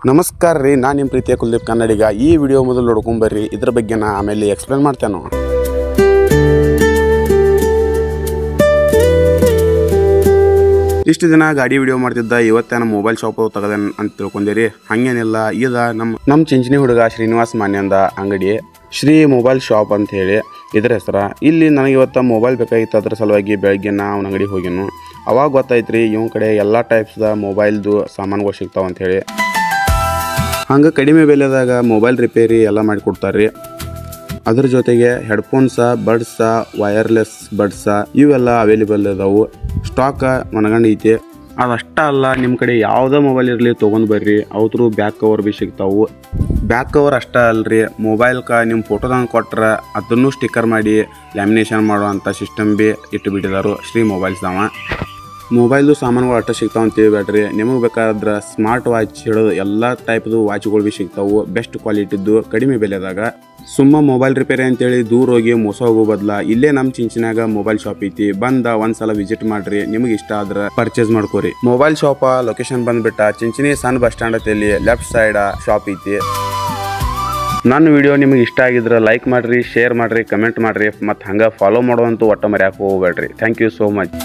ನಮಸ್ಕಾರ ರೀ, ನಾನು ನಿಮ್ಮ ಪ್ರೀತಿಯ ಕುಲ್ದೀಪ್ ಕನ್ನಡಿಗ. ಈ ವಿಡಿಯೋ ಮೊದಲು ನೋಡ್ಕೊಂಬರ್ರಿ, ಇದ್ರ ಬಗ್ಗೆ ನಾ ಆಮೇಲೆ ಎಕ್ಸ್ಪ್ಲೇನ್ ಮಾಡ್ತೇನೆ. ಇಷ್ಟು ದಿನ ಗಾಡಿ ವಿಡಿಯೋ ಮಾಡ್ತಿದ್ದ, ಇವತ್ತೇನ ಮೊಬೈಲ್ ಶಾಪ್ ತಗದೇನು ಅಂತ ತಿಳ್ಕೊಂಡಿರಿ. ಹಂಗೇನಿಲ್ಲ, ಈಗ ನಮ್ಮ ಚಿಂಚಣಿ ಹುಡುಗ ಶ್ರೀನಿವಾಸ್ ಮಾನ್ಯಂದ ಅಂಗಡಿ ಶ್ರೀ ಮೊಬೈಲ್ ಶಾಪ್ ಅಂತ ಹೇಳಿ ಇದ್ರ ಹೆಸರ. ಇಲ್ಲಿ ನನಗೆ ಇವತ್ತು ಮೊಬೈಲ್ ಬೇಕಾಗಿತ್ತು, ಅದ್ರ ಸಲುವಾಗಿ ಬೆಳಗ್ಗೆ ನಾ ಅವನ ಅಂಗಡಿಗೆ ಹೋಗ್ಯಾನು. ಅವಾಗ ಗೊತ್ತಾಯ್ತು ರೀ ಇವನ ಕಡೆ ಎಲ್ಲ ಟೈಪ್ಸ್ದ ಮೊಬೈಲ್ದು ಸಾಮಾನುಗಳು ಸಿಗ್ತಾವ ಅಂಥೇಳಿ. ಹಂಗೆ ಕಡಿಮೆ ಬೆಲೆದಾಗ ಮೊಬೈಲ್ ರಿಪೇರಿ ಎಲ್ಲ ಮಾಡಿಕೊಡ್ತಾರೆ ರೀ. ಅದ್ರ ಜೊತೆಗೆ ಹೆಡ್ಫೋನ್ಸ, ಬಡ್ಸ, ವೈರ್ಲೆಸ್ ಬಡ್ಸ ಇವೆಲ್ಲ ಅವೈಲೇಬಲ್ ಇದಾವೆ. ಸ್ಟಾಕ ಮನಗಂಡು ಐತಿ. ಅದಷ್ಟ ಅಲ್ಲ, ನಿಮ್ಮ ಕಡೆ ಯಾವುದೇ ಮೊಬೈಲ್ ಇರಲಿ ತೊಗೊಂಡು ಬರ್ರಿ. ಅವ್ರು ಬ್ಯಾಕ್ ಕವರ್ ಭೀ ಸಿಗ್ತಾವೆ. ಬ್ಯಾಕ್ ಕವರ್ ಅಷ್ಟ ಅಲ್ರಿ, ಮೊಬೈಲ್ಗೆ ನಿಮ್ಮ ಫೋಟೋದಂಗೆ ಕೊಟ್ರೆ ಅದನ್ನು ಸ್ಟಿಕ್ಕರ್ ಮಾಡಿ ಲ್ಯಾಮಿನೇಷನ್ ಮಾಡೋ ಅಂಥ ಸಿಸ್ಟಮ್ ಭೀ ಇಟ್ಟುಬಿಟ್ಟಿದ್ದಾರೆ ಶ್ರೀ ಮೊಬೈಲ್ಸ್ದವ. ಮೊಬೈಲ್ದು ಸಾಮಾನುಗಳು ಅಷ್ಟ ಸಿಗ್ತಾವೆ ಅಂತ ಹೇಳ್ಬೇಡ್ರಿ. ನಿಮಗೆ ಬೇಕಾದ್ರೆ ಸ್ಮಾರ್ಟ್ ವಾಚ್ ಹಿಡಿದು ಎಲ್ಲ ಟೈಪ್ದು ವಾಚ್ಗಳು ಭೀ ಸಿಗ್ತಾವೆ, ಬೆಸ್ಟ್ ಕ್ವಾಲಿಟಿದ್ದು ಕಡಿಮೆ ಬೆಲೆದಾಗ. ಸುಮ್ಮ ಮೊಬೈಲ್ ರಿಪೇರಿ ಅಂತೇಳಿ ದೂರ ಹೋಗಿ ಮೋಸ ಹೋಗೋ ಬದಲ ಇಲ್ಲೇ ನಮ್ಮ ಚಿಂಚಿನಾಗ ಮೊಬೈಲ್ ಶಾಪ್ ಐತಿ. ಬಂದ ಒಂದ್ಸಲ ವಿಸಿಟ್ ಮಾಡ್ರಿ, ನಿಮಗೆ ಇಷ್ಟ ಆದ್ರೆ ಪರ್ಚೇಸ್ ಮಾಡ್ಕೋರಿ. ಮೊಬೈಲ್ ಶಾಪ ಲೊಕೇಶನ್ ಬಂದ್ಬಿಟ್ಟ ಚಿಂಚಿನಿ ಸಣ್ಣ ಬಸ್ ಸ್ಟ್ಯಾಂಡ್ ಅಂತೇಳಿ ಲೆಫ್ಟ್ ಸೈಡ್ ಶಾಪ್ ಐತಿ. ನನ್ನ ವಿಡಿಯೋ ನಿಮಗೆ ಇಷ್ಟ ಆಗಿದ್ರೆ ಲೈಕ್ ಮಾಡಿರಿ, ಶೇರ್ ಮಾಡಿರಿ, ಕಮೆಂಟ್ ಮಾಡಿರಿ, ಮತ್ತು ಹಂಗೆ ಫಾಲೋ ಮಾಡುವಂತೂ ಒಟ್ಟ ಮರ್ಯಾಕೆ ಹೋಗ್ಬೇಡ್ರಿ. Thank you so much.